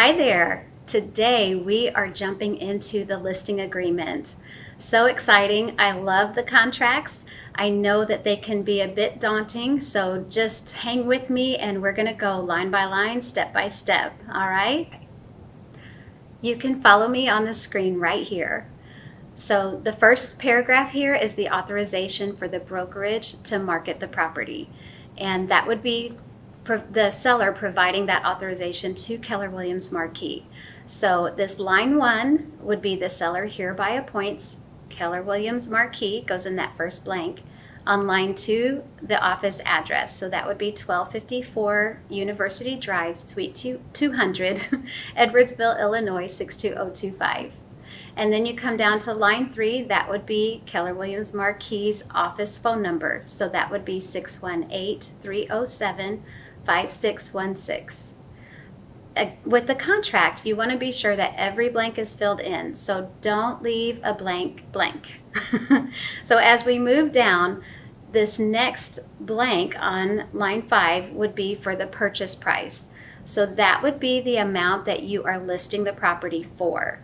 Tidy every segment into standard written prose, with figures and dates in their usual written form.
Hi there. Today we are jumping into the listing agreement. So exciting. I love the contracts. I know that they can be a bit daunting, so just hang with me and we're going to go line by line, step by step. All right? You can follow me on the screen right here. So the first paragraph here is the authorization for the brokerage to market the property. And that would be the seller providing that authorization to Keller Williams Marquis. So this line 1 would be the seller hereby appoints Keller Williams Marquis, goes in that first blank. On line 2, the office address. So that would be 1254 University Drive, Suite 200, Edwardsville, Illinois 62025. And then you come down to line 3, that would be Keller Williams Marquis' office phone number. So that would be 618-307-5616. With the contract, you want to be sure that every blank is filled in. So don't leave a blank. So as we move down, this next blank on line 5 would be for the purchase price. So that would be the amount that you are listing the property for.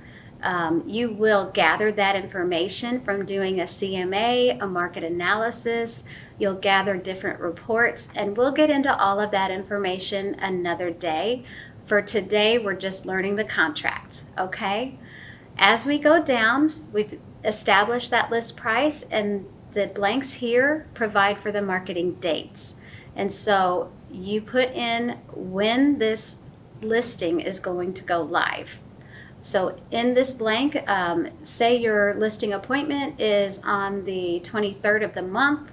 You will gather that information from doing a CMA, a market analysis. You'll gather different reports, and we'll get into all of that information another day. For today, we're just learning the contract, okay? As we go down, we've established that list price, and the blanks here provide for the marketing dates. And so you put in when this listing is going to go live. So in this blank, say your listing appointment is on the 23rd of the month,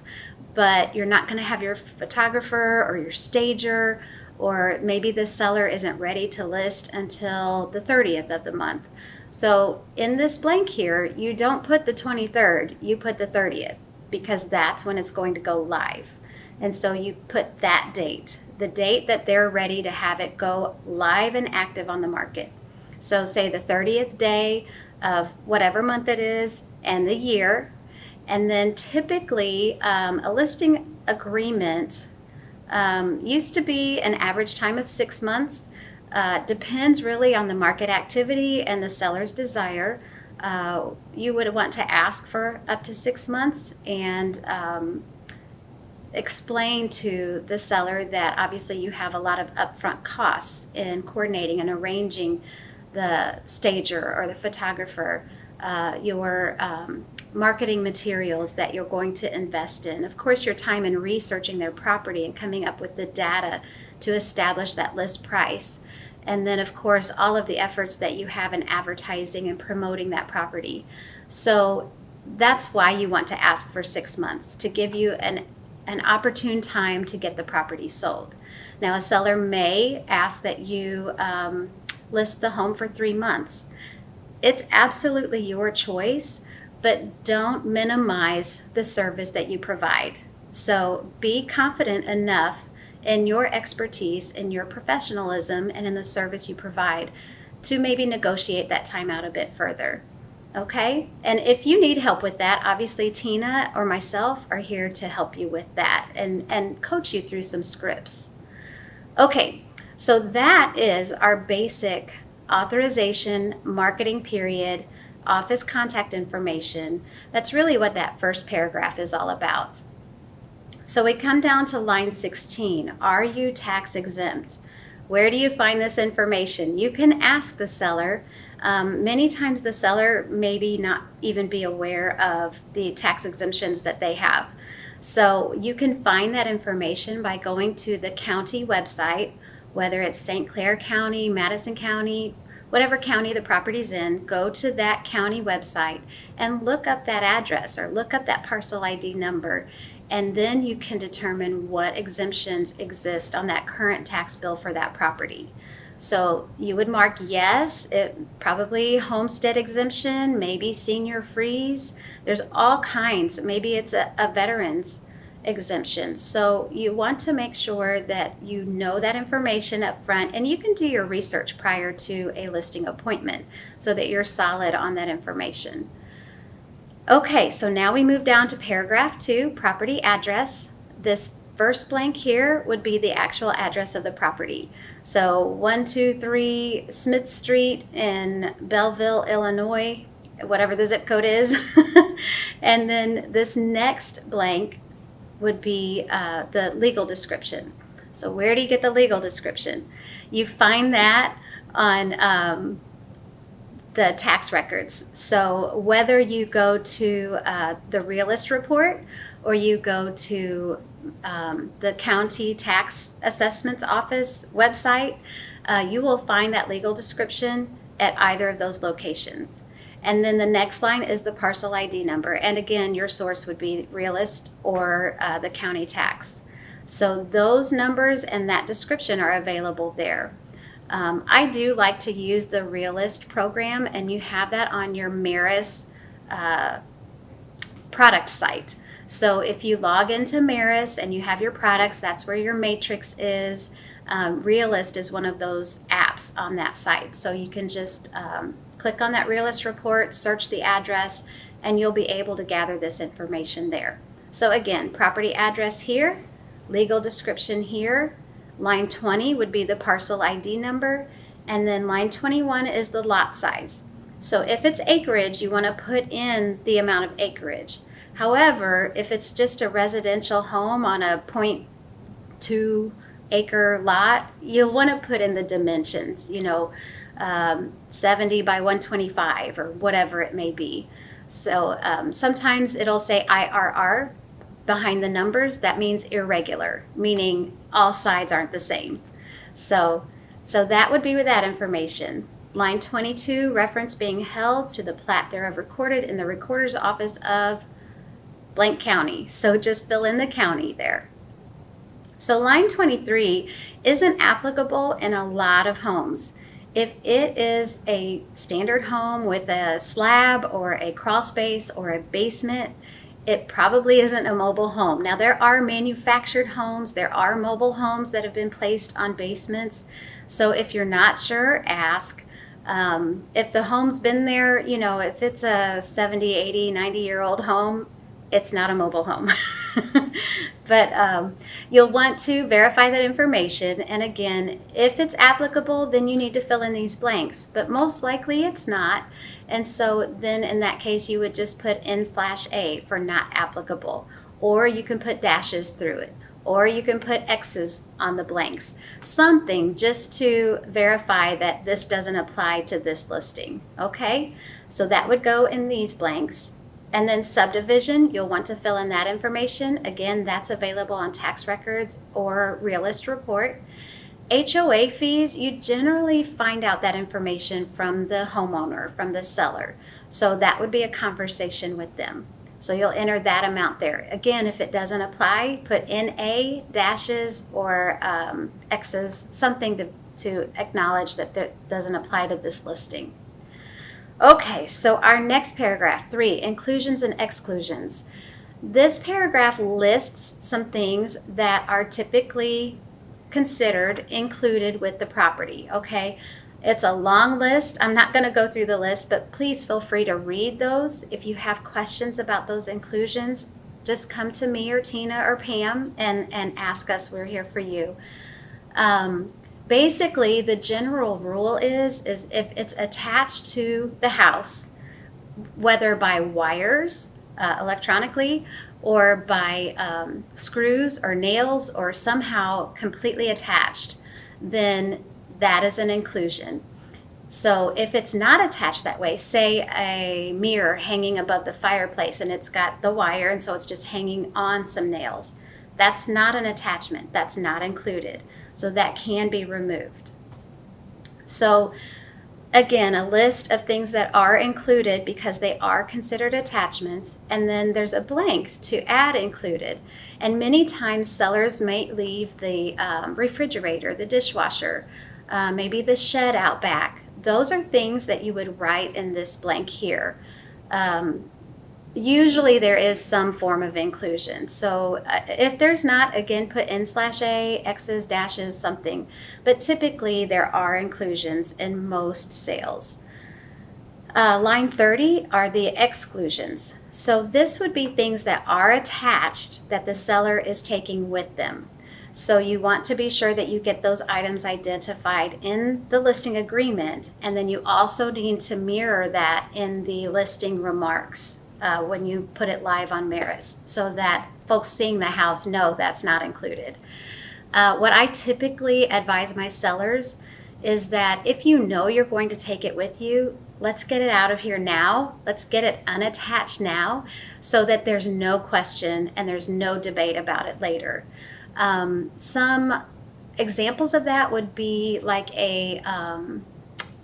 but you're not going to have your photographer or your stager, or maybe the seller isn't ready to list until the 30th of the month. So in this blank here, you don't put the 23rd, you put the 30th, because that's when it's going to go live. And so you put that date, the date that they're ready to have it go live and active on the market. So say the 30th day of whatever month it is and the year. And then typically a listing agreement used to be an average time of 6 months. Depends really on the market activity and the seller's desire. You would want to ask for up to 6 months and explain to the seller that obviously you have a lot of upfront costs in coordinating and arranging the stager or the photographer, your marketing materials that you're going to invest in. Of course, your time in researching their property and coming up with the data to establish that list price. And then, of course, all of the efforts that you have in advertising and promoting that property. So that's why you want to ask for 6 months, to give you an opportune time to get the property sold. Now, a seller may ask that you list the home for 3 months. It's absolutely your choice, but don't minimize the service that you provide. So be confident enough in your expertise, in your professionalism, and in the service you provide to maybe negotiate that time out a bit further. Okay? And if you need help with that, obviously Tina or myself are here to help you with that and coach you through some scripts. Okay. So that is our basic authorization, marketing period, office contact information. That's really what that first paragraph is all about. So we come down to line 16. Are you tax exempt? Where do you find this information? You can ask the seller. Many times the seller maybe not even be aware of the tax exemptions that they have. So you can find that information by going to the county website, whether it's St. Clair County, Madison County, whatever county the property's in. Go to that county website and look up that address or look up that parcel ID number, and then you can determine what exemptions exist on that current tax bill for that property. So you would mark yes, probably homestead exemption, maybe senior freeze. There's all kinds. Maybe it's a veteran's exemptions. So you want to make sure that you know that information up front, and you can do your research prior to a listing appointment so that you're solid on that information. Okay, so now we move down to paragraph 2, property address. This first blank here would be the actual address of the property. So 123 Smith Street in Belleville, Illinois, whatever the zip code is. And then this next blank would be the legal description. So where do you get the legal description? You find that on the tax records. So whether you go to the Realist report or you go to the county tax assessments office website, you will find that legal description at either of those locations. And then the next line is the parcel ID number. And again, your source would be Realist or the county tax. So those numbers and that description are available there. I do like to use the Realist program, and you have that on your Maris product site. So if you log into Maris and you have your products, that's where your matrix is. Realist is one of those apps on that site. So you can just click on that Realist report, search the address, and you'll be able to gather this information there. So again, property address here, legal description here. Line 20 would be the parcel ID number, and then line 21 is the lot size. So if it's acreage, you want to put in the amount of acreage. However, if it's just a residential home on a 0.2 acre lot, you'll want to put in the dimensions, 70 by 125 or whatever it may be. So sometimes it'll say IRR behind the numbers. That means irregular, meaning all sides aren't the same. So that would be with that information. Line 22, reference being held to the plat thereof recorded in the recorder's office of blank county. So just fill in the county there. So line 23 isn't applicable in a lot of homes. If it is a standard home with a slab or a crawl space or a basement, it probably isn't a mobile home. Now, there are manufactured homes, there are mobile homes that have been placed on basements. So if you're not sure, ask. If the home's been there, if it's a 70, 80, 90-year-old home, it's not a mobile home. But you'll want to verify that information. And again, if it's applicable, then you need to fill in these blanks. But most likely it's not. And so then in that case, you would just put N/A for not applicable. Or you can put dashes through it. Or you can put X's on the blanks. Something just to verify that this doesn't apply to this listing. Okay? So that would go in these blanks. And then subdivision, you'll want to fill in that information. Again, that's available on tax records or Realist report. HOA fees, you generally find out that information from the homeowner, from the seller. So that would be a conversation with them. So you'll enter that amount there. Again, if it doesn't apply, put NA, dashes, or X's, something to acknowledge that that doesn't apply to this listing. Okay, so our next paragraph, 3, inclusions and exclusions. This paragraph lists some things that are typically considered included with the property, okay? It's a long list. I'm not going to go through the list, but please feel free to read those. If you have questions about those inclusions, just come to me or Tina or Pam and ask us. We're here for you. Basically, the general rule is if it's attached to the house, whether by wires electronically or by screws or nails or somehow completely attached, then that is an inclusion. So if it's not attached that way, say a mirror hanging above the fireplace and it's got the wire and so it's just hanging on some nails, that's not an attachment. That's not included. So that can be removed. So again, a list of things that are included because they are considered attachments, and then there's a blank to add included. And many times sellers may leave the refrigerator, the dishwasher, maybe the shed out back. Those are things that you would write in this blank here. Usually there is some form of inclusion. So if there's not, again, put N/A, X's, dashes, something. But typically there are inclusions in most sales. Line 30 are the exclusions. So this would be things that are attached that the seller is taking with them. So you want to be sure that you get those items identified in the listing agreement, and then you also need to mirror that in the listing remarks when you put it live on Maris, so that folks seeing the house know that's not included. What I typically advise my sellers is that if you know you're going to take it with you, let's get it out of here now. Let's get it unattached now so that there's no question and there's no debate about it later. Some examples of that would be like a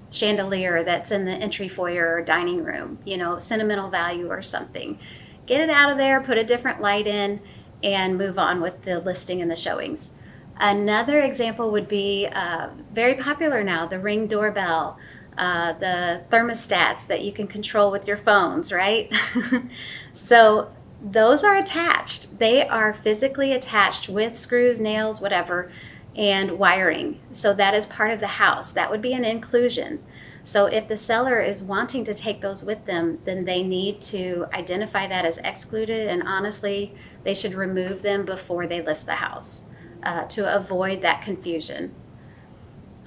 chandelier that's in the entry foyer or dining room, sentimental value or something. Get it out of there, put a different light in, and move on with the listing and the showings. Another example would be very popular now, the Ring doorbell, the thermostats that you can control with your phones, right? So those are attached. They are physically attached with screws, nails, whatever, and wiring. So that is part of the house. That would be an inclusion. So if the seller is wanting to take those with them, then they need to identify that as excluded, and honestly, they should remove them before they list the house to avoid that confusion.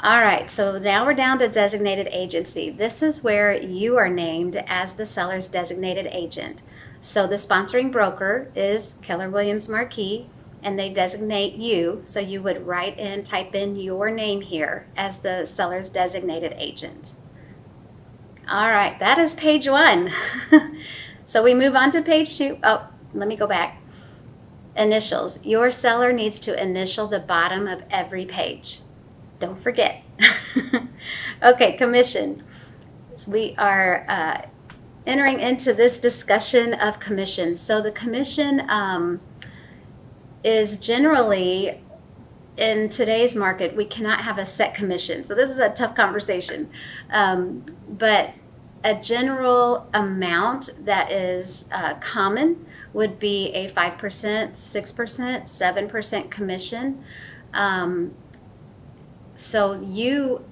All right, so now we're down to designated agency. This is where you are named as the seller's designated agent. So the sponsoring broker is Keller Williams Marquis, and they designate you. So you would type in your name here as the seller's designated agent. All right, that is page 1. So we move on to page 2. Oh, let me go back. Initials. Your seller needs to initial the bottom of every page. Don't forget. Okay, commission. So we are entering into this discussion of commission. So the commission is generally, in today's market, we cannot have a set commission. So this is a tough conversation. But a general amount that is common would be a 5%, 6%, 7% commission. So you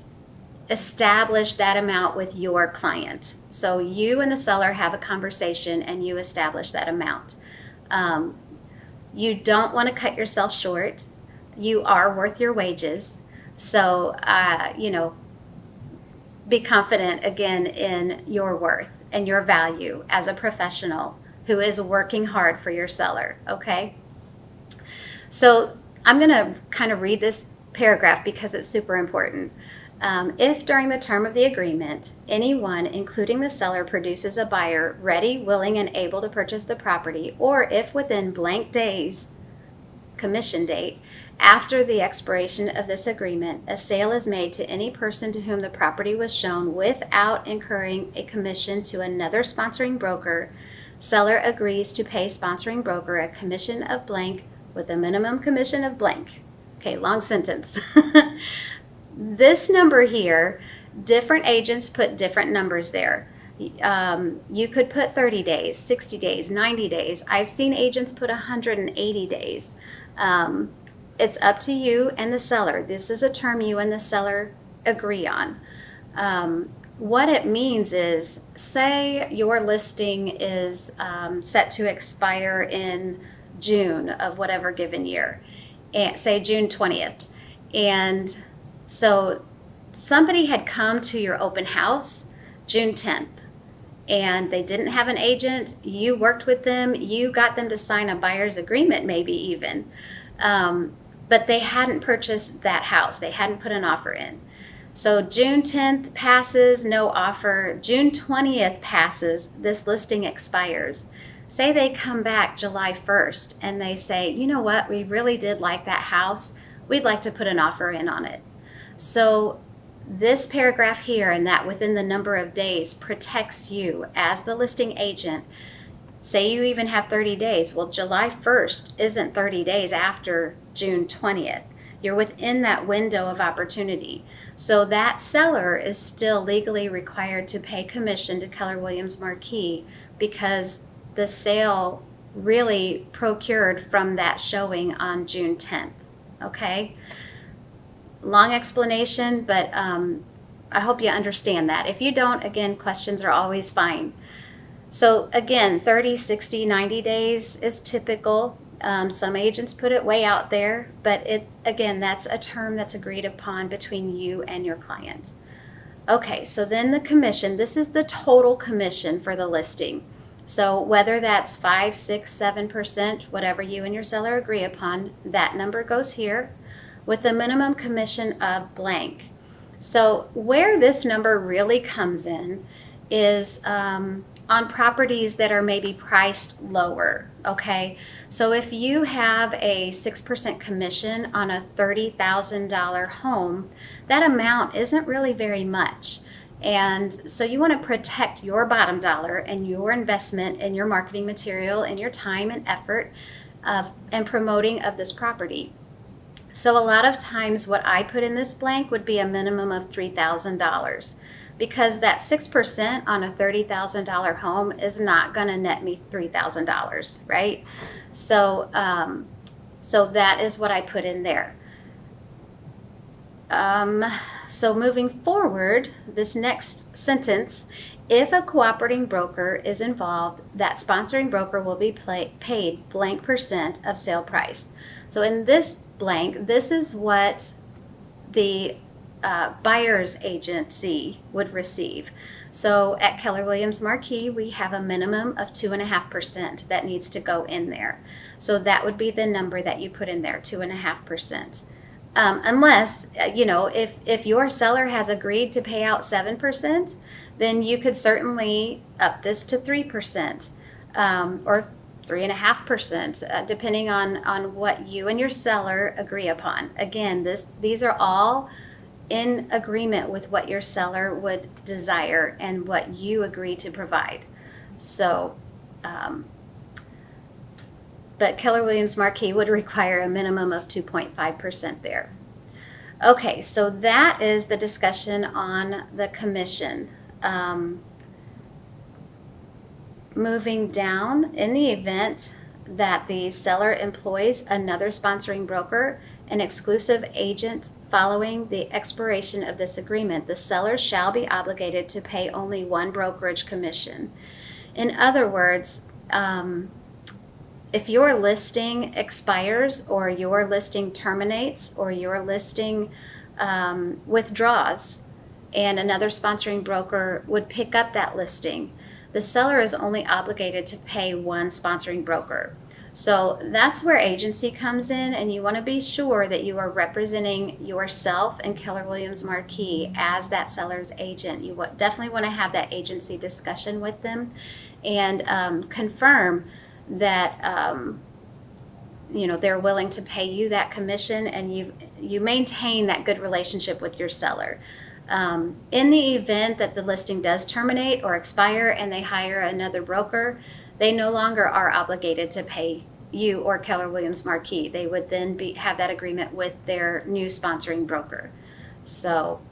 establish that amount with your client. So you and the seller have a conversation and you establish that amount. You don't want to cut yourself short. You are worth your wages. So, be confident again in your worth and your value as a professional who is working hard for your seller, okay? So I'm going to kind of read this paragraph because it's super important. If during the term of the agreement, anyone, including the seller, produces a buyer ready, willing, and able to purchase the property, or if within blank days, commission date, after the expiration of this agreement, a sale is made to any person to whom the property was shown without incurring a commission to another sponsoring broker, seller agrees to pay sponsoring broker a commission of blank with a minimum commission of blank. Okay, long sentence. This number here, different agents put different numbers there. You could put 30 days, 60 days, 90 days. I've seen agents put 180 days. It's up to you and the seller. This is a term you and the seller agree on. What it means is, say your listing is set to expire in June of whatever given year, and say June 20th. And so somebody had come to your open house June 10th, and they didn't have an agent. You worked with them. You got them to sign a buyer's agreement, maybe even. But they hadn't purchased that house. They hadn't put an offer in. So June 10th passes, no offer. June 20th passes, this listing expires. Say they come back July 1st and they say, you know what, we really did like that house. We'd like to put an offer in on it. So this paragraph here, and that within the number of days, protects you as the listing agent. Say you even have 30 days. Well, July 1st isn't 30 days after June 20th. You're within that window of opportunity. So that seller is still legally required to pay commission to Keller Williams Marquis because the sale really procured from that showing on June 10th. Okay? Long explanation, but I hope you understand that. If you don't, again, questions are always fine. So again, 30, 60, 90 days is typical. Some agents put it way out there, but that's a term that's agreed upon between you and your client. Okay, so then the commission, this is the total commission for the listing. So whether that's 5, 6, 7%, whatever you and your seller agree upon, that number goes here with a minimum commission of blank. So where this number really comes in is on properties that are maybe priced lower, okay? So if you have a 6% commission on a $30,000 home, that amount isn't really very much. And so you want to protect your bottom dollar and your investment in your marketing material and your time and effort and promoting of this property. So a lot of times what I put in this blank would be a minimum of $3,000. Because that 6% on a $30,000 home is not going to net me $3,000, right? So that is what I put in there. So moving forward, this next sentence, if a cooperating broker is involved, that sponsoring broker will be paid blank percent of sale price. So in this blank, this is what the buyer's agency would receive. So at Keller Williams Marquis, we have a minimum of 2.5% that needs to go in there. So that would be the number that you put in there, 2.5%. Unless, if your seller has agreed to pay out 7%, then you could certainly up this to 3% or 3.5%, depending on what you and your seller agree upon. Again, these are all in agreement with what your seller would desire and what you agree to provide. So, but Keller Williams Marquis would require a minimum of 2.5% there. Okay, so that is the discussion on the commission. Moving down, in the event that the seller employs another sponsoring broker, an exclusive agent following the expiration of this agreement, the seller shall be obligated to pay only one brokerage commission. In other words, if your listing expires or your listing terminates or your listing withdraws and another sponsoring broker would pick up that listing, the seller is only obligated to pay one sponsoring broker. So that's where agency comes in, and you want to be sure that you are representing yourself and Keller Williams Marquis as that seller's agent. You definitely want to have that agency discussion with them and confirm that they're willing to pay you that commission, and you maintain that good relationship with your seller. In the event that the listing does terminate or expire and they hire another broker, they no longer are obligated to pay you or Keller Williams Marquis. They would then have that agreement with their new sponsoring broker. So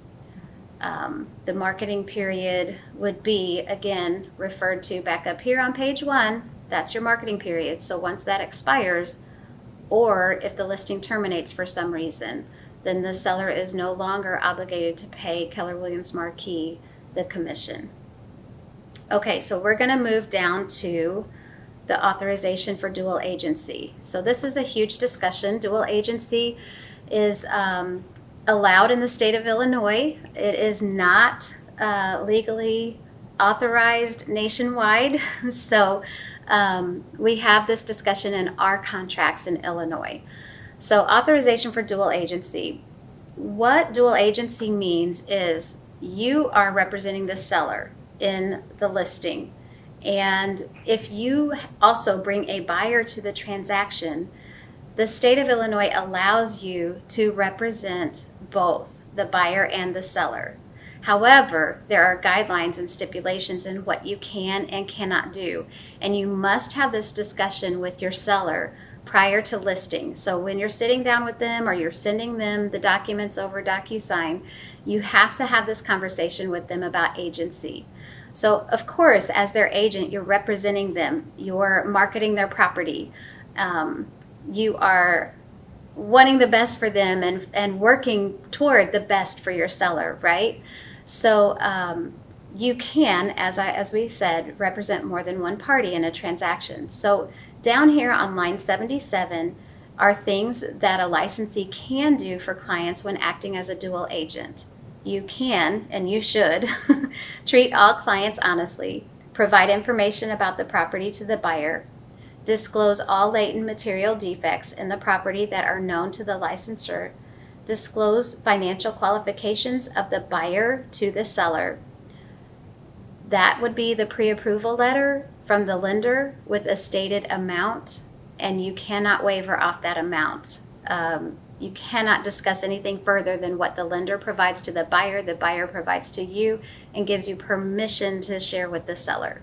the marketing period would be, again, referred to back up here on page 1. That's your marketing period. So once that expires, or if the listing terminates for some reason, then the seller is no longer obligated to pay Keller Williams Marquis the commission. Okay, so we're going to move down to the authorization for dual agency. So this is a huge discussion. Dual agency is allowed in the state of Illinois. It is not legally authorized nationwide. So we have this discussion in our contracts in Illinois. So authorization for dual agency. What dual agency means is you are representing the seller in the listing. And if you also bring a buyer to the transaction, the state of Illinois allows you to represent both the buyer and the seller. However, there are guidelines and stipulations in what you can and cannot do. And you must have this discussion with your seller prior to listing. So when you're sitting down with them or you're sending them the documents over DocuSign, you have to have this conversation with them about agency. So of course, as their agent, you're representing them, you're marketing their property, you are wanting the best for them and working toward the best for your seller, right? So you can, as we said, represent more than one party in a transaction. So down here on line 77 are things that a licensee can do for clients when acting as a dual agent. You can, and you should, treat all clients honestly, provide information about the property to the buyer, disclose all latent material defects in the property that are known to the licensor, disclose financial qualifications of the buyer to the seller. That would be the pre-approval letter from the lender with a stated amount, and you cannot waiver off that amount. You cannot discuss anything further than what the lender provides to the buyer provides to you, and gives you permission to share with the seller.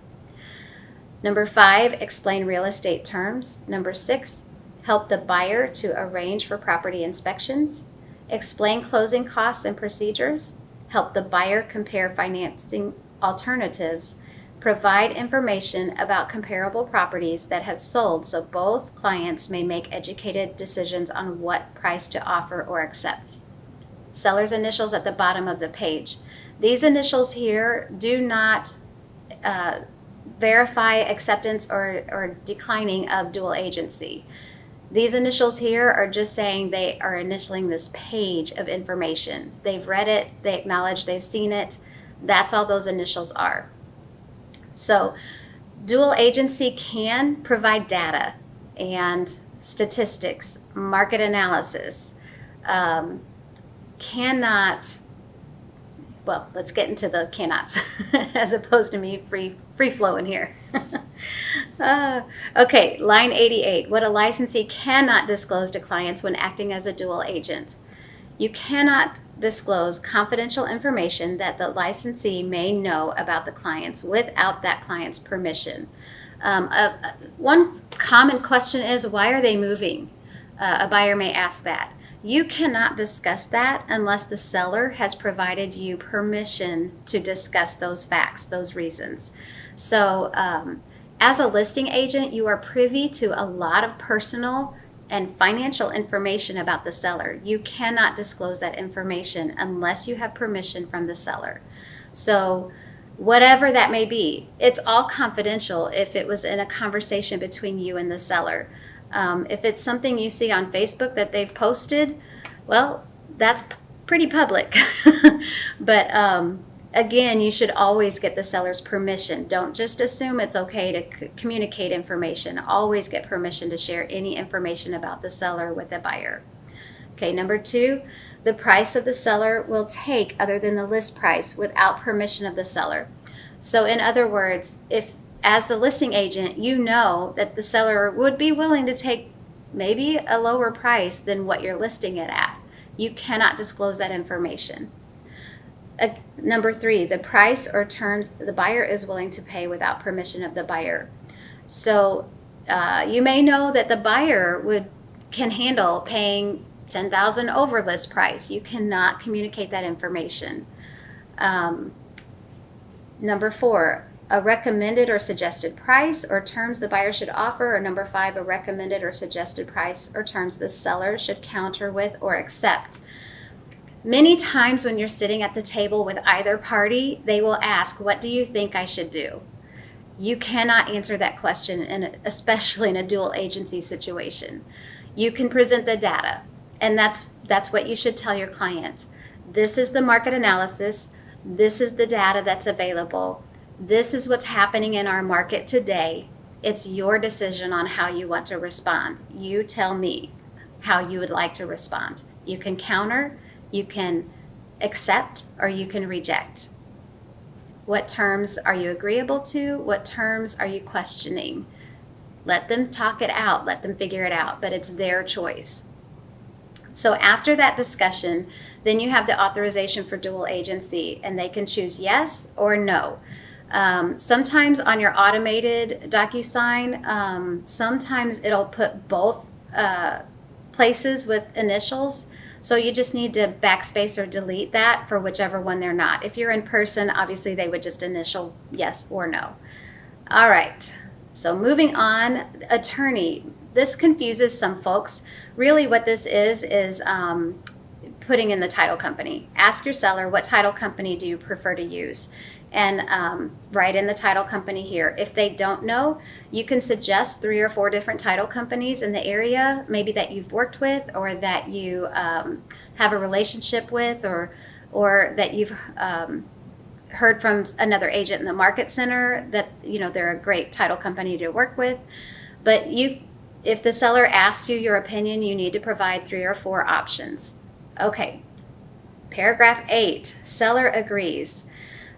Number 5, explain real estate terms. Number 6, help the buyer to arrange for property inspections. Explain closing costs and procedures. Help the buyer compare financing alternatives. Provide information about comparable properties that have sold so both clients may make educated decisions on what price to offer or accept. Seller's initials at the bottom of the page. These initials here do not verify acceptance or declining of dual agency. These initials here are just saying they are initialing this page of information. They've read it, they acknowledge they've seen it. That's all those initials are. So dual agency can provide data and statistics, market analysis, cannot, well, let's get into the cannots as opposed to me free flowing here. Okay, line 88, what a licensee cannot disclose to clients when acting as a dual agent. You cannot disclose confidential information that the licensee may know about the clients without that client's permission. One common question is, why are they moving? A buyer may ask that. You cannot discuss that unless the seller has provided you permission to discuss those facts, those reasons. So as a listing agent, you are privy to a lot of personal and financial information about the seller. You cannot disclose that information unless you have permission from the seller. So whatever that may be, it's all confidential if it was in a conversation between you and the seller. If it's something you see on Facebook that they've posted, well, that's pretty public. But again, you should always get the seller's permission. Don't just assume it's okay to communicate information. Always get permission to share any information about the seller with the buyer. Okay, number 2, the price of the seller will take other than the list price without permission of the seller. So in other words, if as the listing agent, you know that the seller would be willing to take maybe a lower price than what you're listing it at, you cannot disclose that information. Number 3, the price or terms the buyer is willing to pay without permission of the buyer. So you may know that the buyer can handle paying $10,000 over list price. You cannot communicate that information. Number 4, a recommended or suggested price or terms the buyer should offer. Or number 5, a recommended or suggested price or terms the seller should counter with or accept. Many times when you're sitting at the table with either party, they will ask, what do you think I should do? You cannot answer that question, especially in a dual agency situation. You can present the data, and that's what you should tell your client. This is the market analysis. This is the data that's available. This is what's happening in our market today. It's your decision on how you want to respond. You tell me how you would like to respond. You can counter, you can accept, or you can reject. What terms are you agreeable to? What terms are you questioning? Let them talk it out. Let them figure it out, but it's their choice. So after that discussion, then you have the authorization for dual agency, and they can choose yes or no. Sometimes on your automated DocuSign, sometimes it'll put both places with initials. So you just need to backspace or delete that for whichever one they're not. If you're in person, obviously they would just initial yes or no. All right, so moving on, attorney. This confuses some folks. Really what this is putting in the title company. Ask your seller, what title company do you prefer to use? and write in the title company here. If they don't know, you can suggest 3 or 4 different title companies in the area, maybe that you've worked with or that you have a relationship with, or that you've heard from another agent in the market center that they're a great title company to work with. But if the seller asks you your opinion, you need to provide 3 or 4 options. Okay, paragraph 8, seller agrees.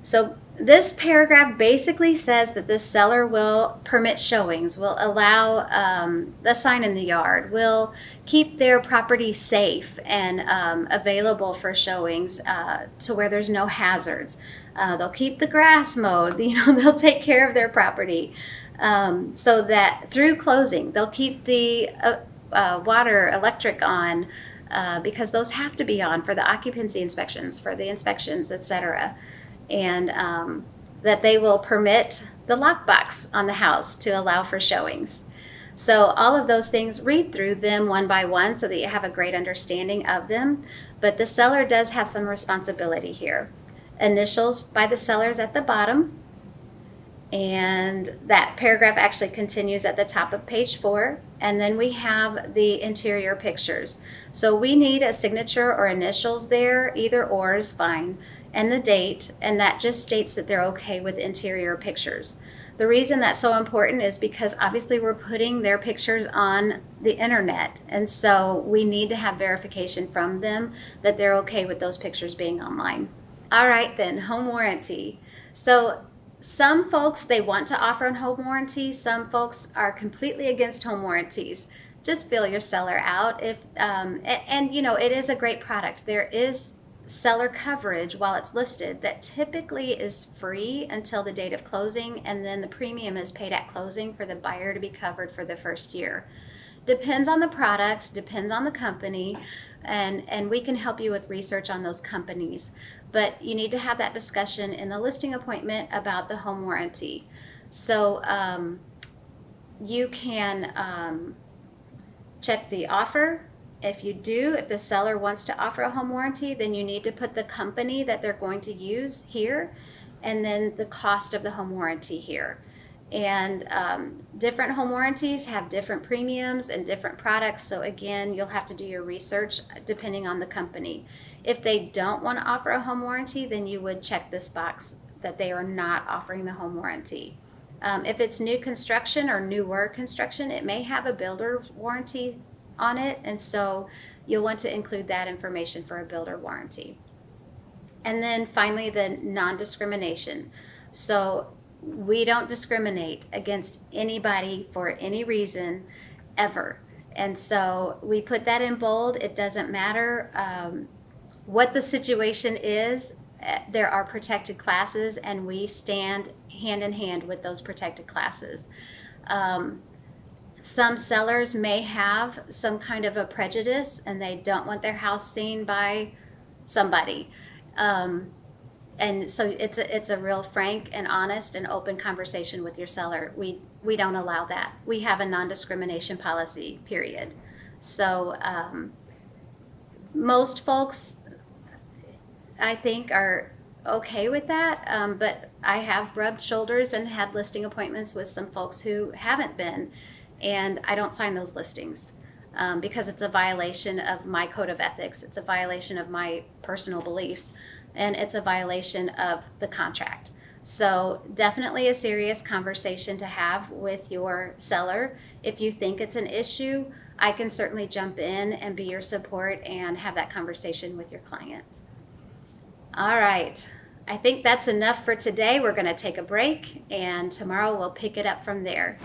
So this paragraph basically says that the seller will permit showings, will allow the sign in the yard, will keep their property safe and available for showings to where there's no hazards. They'll keep the grass mowed, they'll take care of their property so that through closing, they'll keep the water, electric on because those have to be on for the occupancy inspections, for the inspections, etc. And that they will permit the lockbox on the house to allow for showings. So all of those things, read through them one by one so that you have a great understanding of them. But the seller does have some responsibility here. Initials by the sellers at the bottom. And that paragraph actually continues at the top of page 4. And then we have the interior pictures. So we need a signature or initials there, either or is fine, and the date, and that just states that they're okay with interior pictures. The reason that's so important is because obviously we're putting their pictures on the internet, and so we need to have verification from them that they're okay with those pictures being online. All right then, home warranty. So some folks, they want to offer a home warranty. Some folks are completely against home warranties. Just feel your seller out. It is a great product. There is seller coverage while it's listed that typically is free until the date of closing, and then the premium is paid at closing for the buyer to be covered for the first year. Depends on the product, depends on the company, and we can help you with research on those companies. But you need to have that discussion in the listing appointment about the home warranty. So you can check the offer. If the seller wants to offer a home warranty, then you need to put the company that they're going to use here, and then the cost of the home warranty here. And different home warranties have different premiums and different products. So again, you'll have to do your research depending on the company. If they don't want to offer a home warranty, then you would check this box that they are not offering the home warranty. If it's new construction or newer construction, it may have a builder warranty on it, and so you'll want to include that information for a builder warranty. And then finally, the non-discrimination. So we don't discriminate against anybody for any reason ever, and so we put that in bold. It doesn't matter what the situation is. There are protected classes, and we stand hand in hand with those protected classes. Some sellers may have some kind of a prejudice, and they don't want their house seen by somebody. And so it's a real frank and honest and open conversation with your seller. We don't allow that. We have a non-discrimination policy, period. So most folks, I think, are okay with that, but I have rubbed shoulders and had listing appointments with some folks who haven't been, and I don't sign those listings because it's a violation of my code of ethics. It's a violation of my personal beliefs, and it's a violation of the contract. So definitely a serious conversation to have with your seller. If you think it's an issue, I can certainly jump in and be your support and have that conversation with your client. All right. I think that's enough for today. We're going to take a break, and tomorrow we'll pick it up from there.